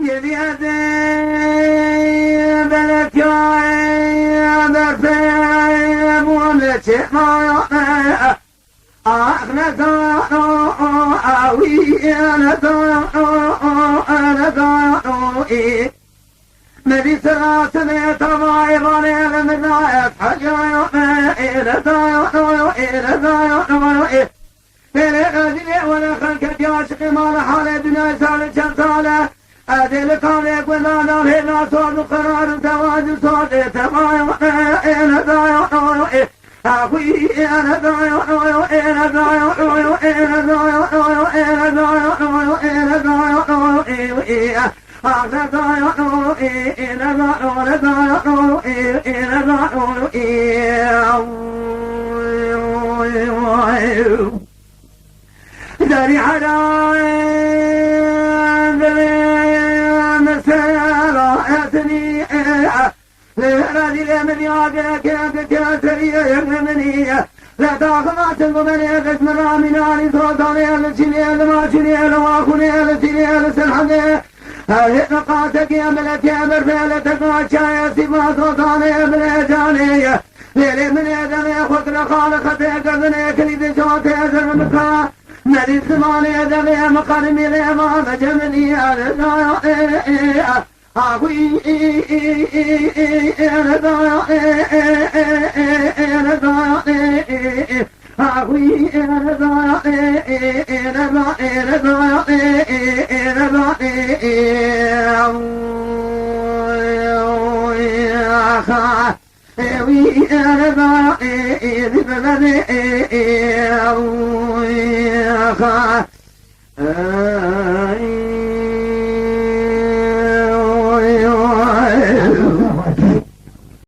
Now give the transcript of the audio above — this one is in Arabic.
يبيدي بلك يا برفيب ومتي ما أخنا كانوا أوي أنا كانوا مدي سراسني طبعي ظني المنايف حجايا إلى كانوا إلى أجلي ولا خلك جاشق ما لحالي بنا سالي شمسالي أدل كانك ولا هنا صوت قرار تواجد صوت تبايا إلى كانوا أخوي أنا ضايع أنا ضايع أنا ضايع أنا ضايع أنا ضايع داري حراي مسيراتني لهذه المذياق كاتريه لا تاخذ تنظمني قسم رامناني صوتاني الشنيل ما شنيل واخوني الشنيل سلحني هذه نقاطك يا ملك يا مرفلتك وعشايا سما صوتاني بلجاني ليلي من يدني خضر خالقتي قرني كليد شوتي زرمكا ملي سماني يدني مقرمي لما مجمني أخوي أنا ضايع أنا ضايع أخوي أنا ضايع أنا ضايع أنا ضايع أخوي أنا ضايع بلدي أخوي